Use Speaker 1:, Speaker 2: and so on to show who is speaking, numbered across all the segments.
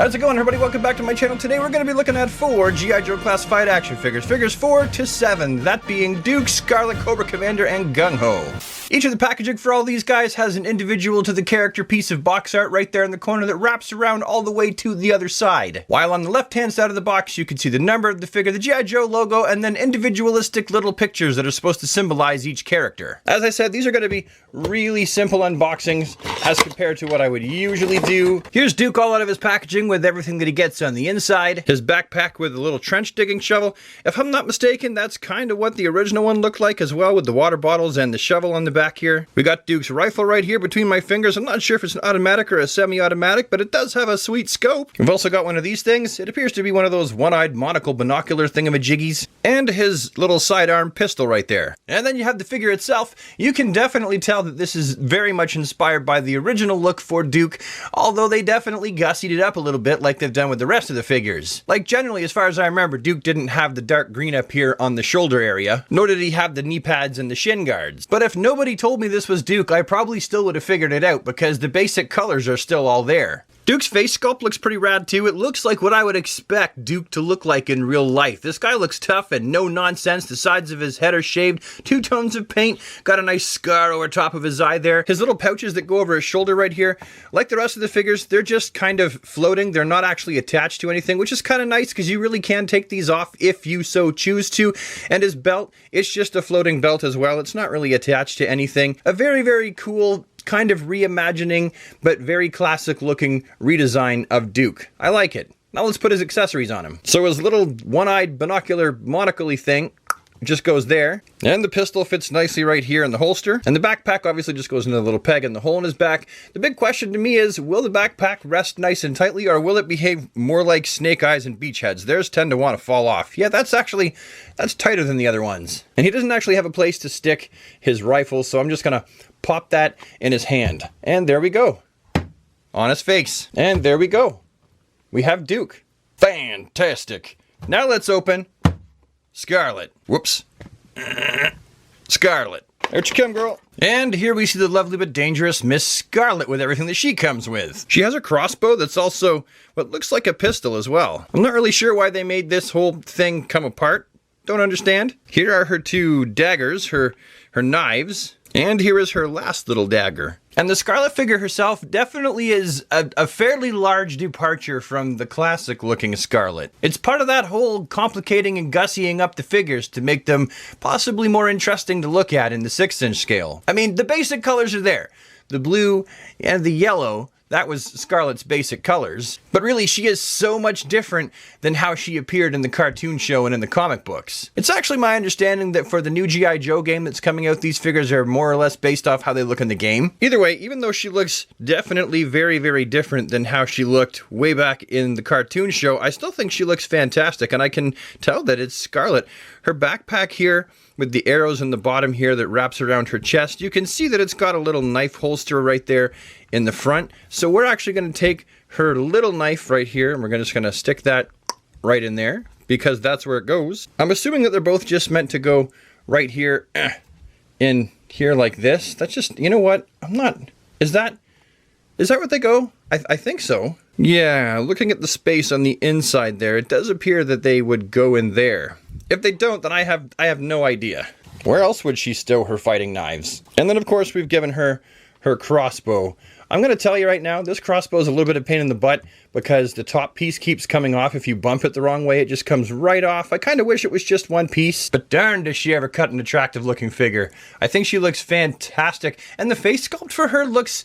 Speaker 1: How's it going, everybody? Welcome back to my channel. Today we're going to be looking at 4 G.I. Joe Classified action figures. Figures 4 to 7, that being Duke, Scarlett, Cobra Commander, and Gung Ho. Each of the packaging for all these guys has an individual to the character piece of box art right there in the corner that wraps around all the way to the other side. While on the left-hand side of the box, you can see the number of the figure, the G.I. Joe logo, and then individualistic little pictures that are supposed to symbolize each character. As I said, these are going to be really simple unboxings as compared to what I would usually do. Here's Duke all out of his packaging with everything that he gets on the inside. His backpack with a little trench digging shovel. If I'm not mistaken, that's kind of what the original one looked like as well, with the water bottles and the shovel on the back here. We got Duke's rifle right here between my fingers. I'm not sure if it's an automatic or a semi-automatic, but it does have a sweet scope. We've also got one of these things. It appears to be one of those one-eyed monocle binocular thingamajiggies. And his little sidearm pistol right there. And then you have the figure itself. You can definitely tell that this is very much inspired by the original look for Duke, although they definitely gussied it up a little bit like they've done with the rest of the figures. Like generally, as far as I remember, Duke didn't have the dark green up here on the shoulder area, nor did he have the knee pads and the shin guards. But if nobody told me this was Duke, I probably still would have figured it out because the basic colors are still all there. Duke's face sculpt looks pretty rad too. It looks like what I would expect Duke to look like in real life. This guy looks tough and no nonsense. The sides of his head are shaved, 2 tones of paint, got a nice scar over top of his eye there. His little pouches that go over his shoulder right here, like the rest of the figures, they're just kind of floating. They're not actually attached to anything, which is kind of nice because you really can take these off if you so choose to. And his belt, it's just a floating belt as well. It's not really attached to anything. A very, very cool kind of reimagining, but very classic looking redesign of Duke. I like it. Now let's put his accessories on him. So his little one-eyed binocular monocle-y thing just goes there. And the pistol fits nicely right here in the holster. And the backpack obviously just goes into the little peg in the hole in his back. The big question to me is, will the backpack rest nice and tightly, or will it behave more like snake eyes and beach heads? Theirs tend to want to fall off. Yeah, that's tighter than the other ones. And he doesn't actually have a place to stick his rifle, so I'm just gonna pop that in his hand. And there we go. On his face. And there we go. We have Duke. Fantastic. Now let's open Scarlett. Whoops. Scarlett. There you come, girl. And here we see the lovely but dangerous Miss Scarlett with everything that she comes with. She has a crossbow that's also what looks like a pistol as well. I'm not really sure why they made this whole thing come apart. Don't understand. Here are her 2 daggers, her knives. And here is her last little dagger. And the Scarlett figure herself definitely is a fairly large departure from the classic looking Scarlett. It's part of that whole complicating and gussying up the figures to make them possibly more interesting to look at in the 6-inch scale. I mean, the basic colors are there. The blue and the yellow, that was Scarlett's basic colors. But really, she is so much different than how she appeared in the cartoon show and in the comic books. It's actually my understanding that for the new G.I. Joe game that's coming out, these figures are more or less based off how they look in the game. Either way, even though she looks definitely very, very different than how she looked way back in the cartoon show, I still think she looks fantastic, and I can tell that it's Scarlett. Her backpack here, with the arrows in the bottom here that wraps around her chest, you can see that it's got a little knife holster right there in the front. So we're actually going to take her little knife right here, and we're just going to stick that right in there, because that's where it goes. I'm assuming that they're both just meant to go right here, in here like this. That's just, you know what? I'm not, is that what they go? I think so. Yeah, looking at the space on the inside there, it does appear that they would go in there. If they don't, then I have no idea. Where else would she stow her fighting knives? And then of course we've given her her crossbow. I'm going to tell you right now, this crossbow is a little bit of pain in the butt because the top piece keeps coming off. If you bump it the wrong way, it just comes right off. I kind of wish it was just one piece, but darn does she ever cut an attractive looking figure. I think she looks fantastic, and the face sculpt for her looks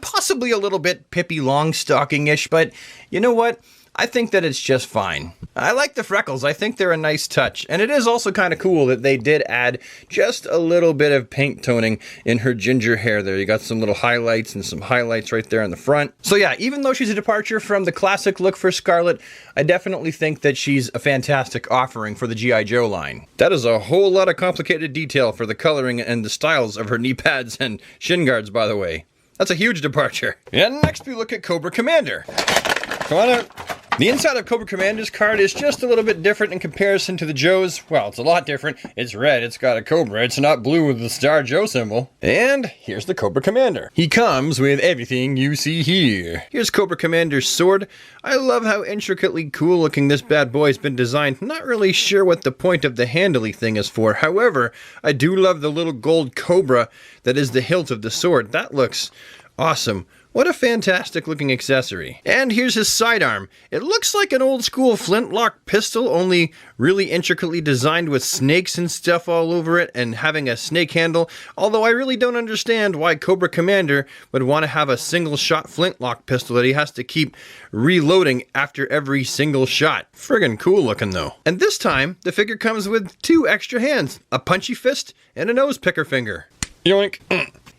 Speaker 1: possibly a little bit Pippi Longstocking-ish, but you know what? I think that it's just fine. I like the freckles. I think they're a nice touch. And it is also kind of cool that they did add just a little bit of paint toning in her ginger hair there. You got some little highlights and some highlights right there in the front. So yeah, even though she's a departure from the classic look for Scarlett, I definitely think that she's a fantastic offering for the G.I. Joe line. That is a whole lot of complicated detail for the coloring and the styles of her knee pads and shin guards, by the way. That's a huge departure. And next we look at Cobra Commander. Come on out. The inside of Cobra Commander's card is just a little bit different in comparison to the Joe's. Well, it's a lot different. It's red, it's got a Cobra, it's not blue with the Star Joe symbol. And here's the Cobra Commander. He comes with everything you see here. Here's Cobra Commander's sword. I love how intricately cool looking this bad boy's been designed. Not really sure what the point of the handly thing is for. However, I do love the little gold cobra that is the hilt of the sword. That looks awesome. What a fantastic looking accessory. And here's his sidearm. It looks like an old school flintlock pistol, only really intricately designed with snakes and stuff all over it and having a snake handle. Although I really don't understand why Cobra Commander would want to have a single shot flintlock pistol that he has to keep reloading after every single shot. Friggin' cool looking though. And this time, the figure comes with 2 extra hands, a punchy fist and a nose picker finger. Yoink.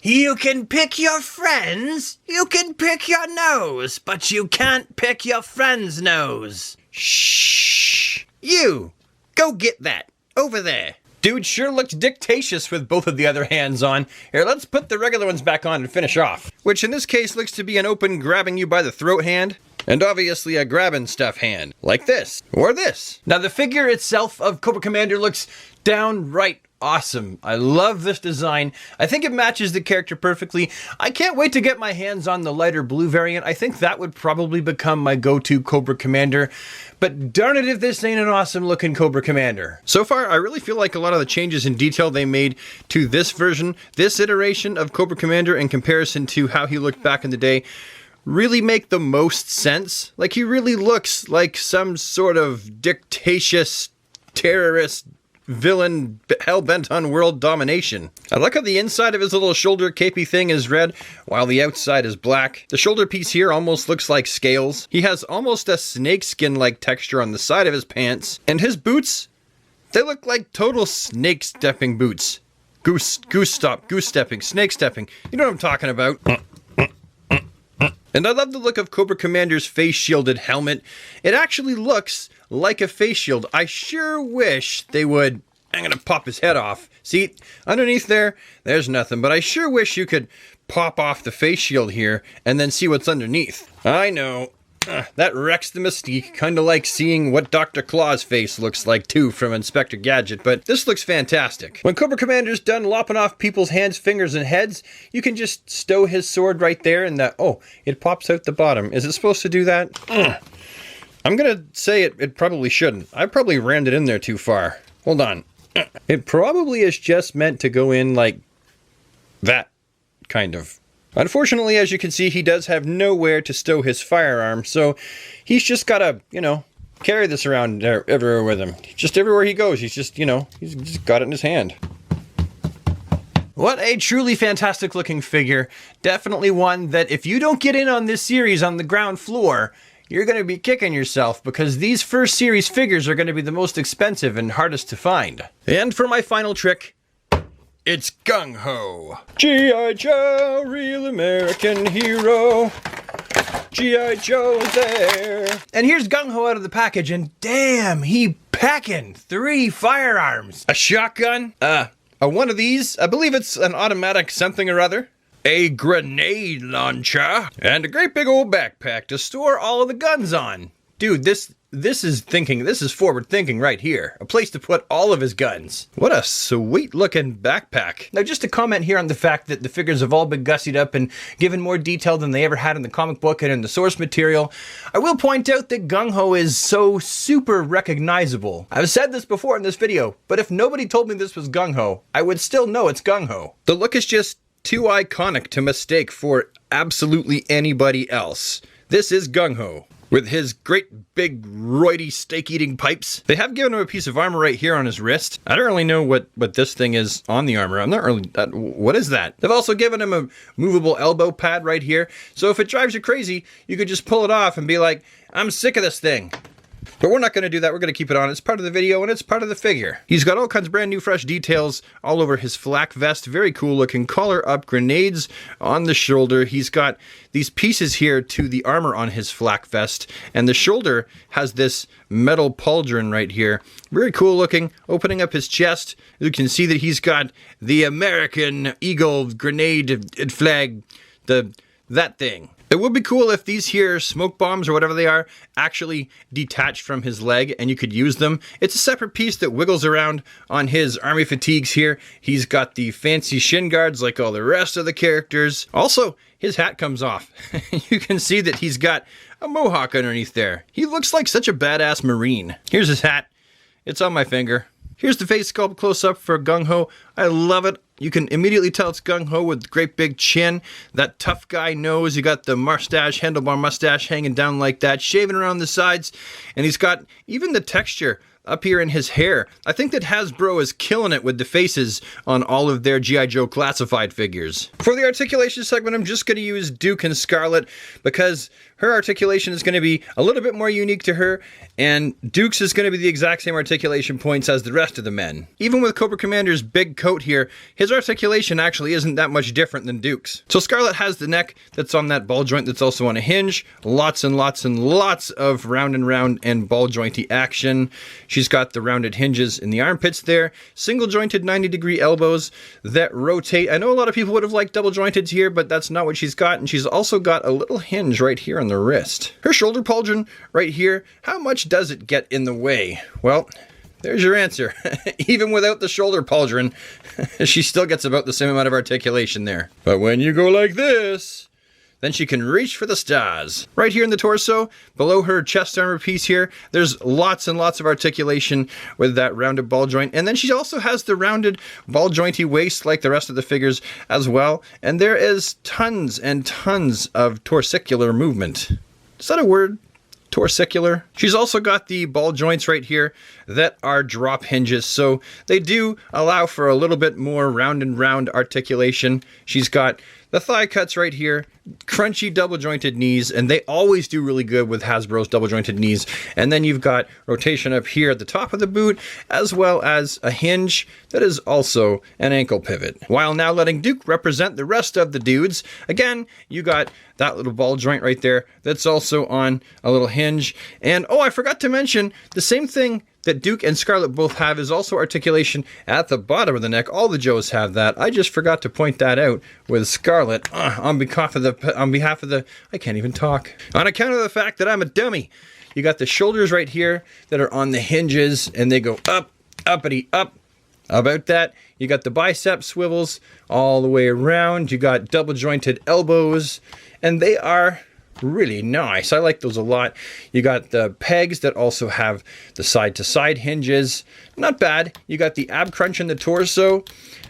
Speaker 2: You can pick your friends, you can pick your nose, but you can't pick your friend's nose.
Speaker 1: Shh. You, go get that, over there. Dude sure looked dictatious with both of the other hands on. Here, let's put the regular ones back on and finish off. Which in this case looks to be an open grabbing you by the throat hand. And obviously a grabbing stuff hand, like this, or this. Now the figure itself of Cobra Commander looks downright awesome. I love this design. I think it matches the character perfectly. I can't wait to get my hands on the lighter blue variant. I think that would probably become my go-to Cobra Commander. But darn it if this ain't an awesome looking Cobra Commander. So far, I really feel like a lot of the changes in detail they made to this version, this iteration of Cobra Commander in comparison to how he looked back in the day, really make the most sense. Like, he really looks like some sort of dictatious terrorist villain hell-bent on world domination. I like how the inside of his little shoulder capey thing is red, while the outside is black. The shoulder piece here almost looks like scales. He has almost a snakeskin-like texture on the side of his pants. And his boots, they look like total snake stepping boots. Goose stepping, snake stepping. You know what I'm talking about. And I love the look of Cobra Commander's face shielded helmet. It actually looks like a face shield. I sure wish they would... I'm gonna pop his head off. See, underneath there's nothing, but I sure wish you could pop off the face shield here and then see what's underneath. I know. That wrecks the mystique, kind of like seeing what Dr. Claw's face looks like too from Inspector Gadget, but this looks fantastic. When Cobra Commander's done lopping off people's hands, fingers, and heads, you can just stow his sword right there and oh, it pops out the bottom. Is it supposed to do that? I'm gonna say it probably shouldn't. I probably rammed it in there too far. Hold on. It probably is just meant to go in like that, kind of. Unfortunately, as you can see, he does have nowhere to stow his firearm, so he's just gotta, carry this around everywhere with him. Just everywhere he goes, he's just, he's just got it in his hand. What a truly fantastic looking figure. Definitely one that if you don't get in on this series on the ground floor, you're going to be kicking yourself because these first series figures are going to be the most expensive and hardest to find. And for my final trick, it's Gung Ho. G.I. Joe, real American hero. G.I. Joe's there. And here's Gung Ho out of the package, and damn, he packing 3 firearms. A shotgun, one of these, I believe it's an automatic something or other, a grenade launcher, and a great big old backpack to store all of the guns on. Dude, this is forward thinking right here. A place to put all of his guns. What a sweet looking backpack. Now just to comment here on the fact that the figures have all been gussied up and given more detail than they ever had in the comic book and in the source material, I will point out that Gung Ho is so super recognizable. I've said this before in this video, but if nobody told me this was Gung Ho, I would still know it's Gung Ho. The look is just too iconic to mistake for absolutely anybody else. This is Gung Ho. With his great big roidy steak-eating pipes. They have given him a piece of armor right here on his wrist. I don't really know what this thing is on the armor. I'm not really... what is that? They've also given him a movable elbow pad right here. So if it drives you crazy, you could just pull it off and be like, I'm sick of this thing. But we're not going to do that. We're going to keep it on. It's part of the video and it's part of the figure. He's got all kinds of brand new fresh details all over his flak vest. Very cool looking. Collar up, grenades on the shoulder. He's got these pieces here to the armor on his flak vest. And the shoulder has this metal pauldron right here. Very cool looking. Opening up his chest, you can see that he's got the American Eagle grenade flag. That thing. It would be cool if these here smoke bombs or whatever they are actually detached from his leg and you could use them. It's a separate piece that wiggles around on his army fatigues here. He's got the fancy shin guards like all the rest of the characters. Also, his hat comes off. You can see that he's got a mohawk underneath there. He looks like such a badass Marine. Here's his hat. It's on my finger. Here's the face sculpt close up for Gung Ho. I love it. You can immediately tell it's Gung Ho with great big chin, that tough guy nose. You got the mustache, handlebar mustache hanging down like that, shaving around the sides, and he's got even the texture up here in his hair. I think that Hasbro is killing it with the faces on all of their G.I. Joe Classified figures. For the articulation segment, I'm just going to use Duke and Scarlett because her articulation is going to be a little bit more unique to her, and Duke's is going to be the exact same articulation points as the rest of the men. Even with Cobra Commander's big coat here, his articulation actually isn't that much different than Duke's. So Scarlett has the neck that's on that ball joint that's also on a hinge. Lots and lots and lots of round and ball jointy action. She's got the rounded hinges in the armpits there. Single jointed 90-degree elbows that rotate. I know a lot of people would have liked double jointed here, but that's not what she's got. And she's also got a little hinge right here on the wrist. Her shoulder pauldron right here, how much does it get in the way? Well, there's your answer. Even without the shoulder pauldron, she still gets about the same amount of articulation there. But when you go like this, then she can reach for the stars. Right here in the torso, below her chest armor piece here, there's lots and lots of articulation with that rounded ball joint. And then she also has the rounded ball jointy waist like the rest of the figures as well. And there is tons and tons of torsicular movement. Is that a word? Torsicular. She's also got the ball joints right here that are drop hinges, so they do allow for a little bit more round and round articulation. She's got the thigh cuts right here, crunchy double jointed knees, and they always do really good with Hasbro's double jointed knees. And then you've got rotation up here at the top of the boot, as well as a hinge that is also an ankle pivot. While now letting Duke represent the rest of the dudes, again, you got that little ball joint right there that's also on a little hinge. And oh, I forgot to mention, the same thing that Duke and Scarlett both have is also articulation at the bottom of the neck. All the Joes have that. I just forgot to point that out with Scarlett on behalf of the I can't even talk. On account of the fact that I'm a dummy. You got the shoulders right here that are on the hinges and they go up, uppity, up. About that, you got the bicep swivels all the way around. You got double jointed elbows and they are really nice. I like those a lot. You got the pegs that also have the side to side hinges. Not bad. You got the ab crunch in the torso.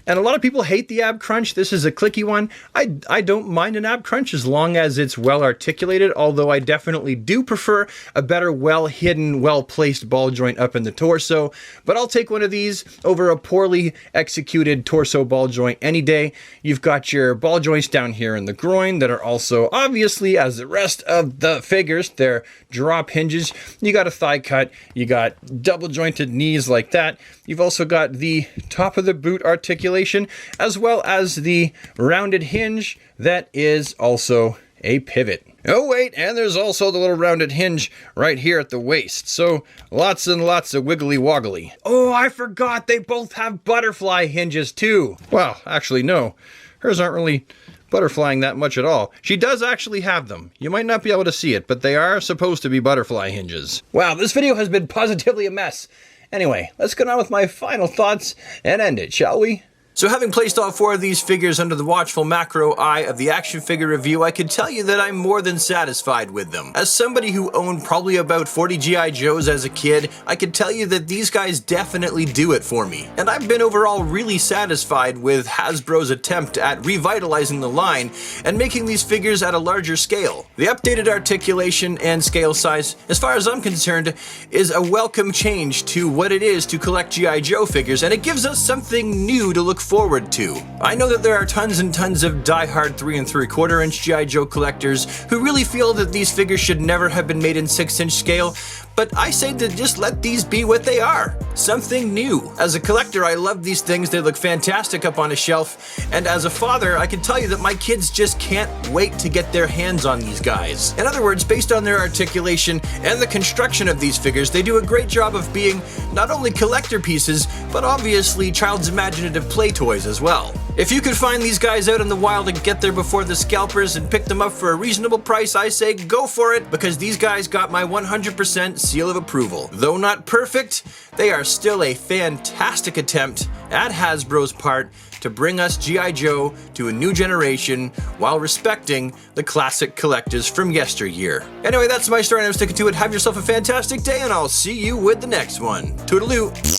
Speaker 1: And a lot of people hate the ab crunch. This is a clicky one. I don't mind an ab crunch as long as it's well articulated, although I definitely do prefer a better well hidden, well placed ball joint up in the torso. But I'll take one of these over a poorly executed torso ball joint any day. You've got your ball joints down here in the groin that are also obviously, as the rest of the figures, they're drop hinges. You got a thigh cut. You got double jointed knees like that. You've also got the top of the boot articulation, as well as the rounded hinge that is also a pivot. Oh wait, and there's also the little rounded hinge right here at the waist. So lots and lots of wiggly woggly. Oh, I forgot they both have butterfly hinges too. Well, actually no, hers aren't really butterflying that much at all. She does actually have them. You might not be able to see it, but they are supposed to be butterfly hinges. Wow, this video has been positively a mess. Anyway, let's get on with my final thoughts and end it, shall we? So having placed all four of these figures under the watchful macro eye of the action figure review, I can tell you that I'm more than satisfied with them. As somebody who owned probably about 40 G.I. Joes as a kid, I can tell you that these guys definitely do it for me. And I've been overall really satisfied with Hasbro's attempt at revitalizing the line and making these figures at a larger scale. The updated articulation and scale size, as far as I'm concerned, is a welcome change to what it is to collect G.I. Joe figures, and it gives us something new to look forward to. I know that there are tons and tons of die-hard 3 3/4 inch G.I. Joe collectors who really feel that these figures should never have been made in 6-inch scale, but I say to just let these be what they are. Something new. As a collector, I love these things. They look fantastic up on a shelf, and as a father, I can tell you that my kids just can't wait to get their hands on these guys. In other words, based on their articulation and the construction of these figures, they do a great job of being not only collector pieces, but obviously child's imaginative play play toys as well. If you could find these guys out in the wild and get there before the scalpers and pick them up for a reasonable price, I say go for it, because these guys got my 100% seal of approval. Though not perfect, they are still a fantastic attempt at Hasbro's part to bring us G.I. Joe to a new generation while respecting the classic collectors from yesteryear. Anyway, that's my story and I'm sticking to it. Have yourself a fantastic day and I'll see you with the next one. Toodaloo!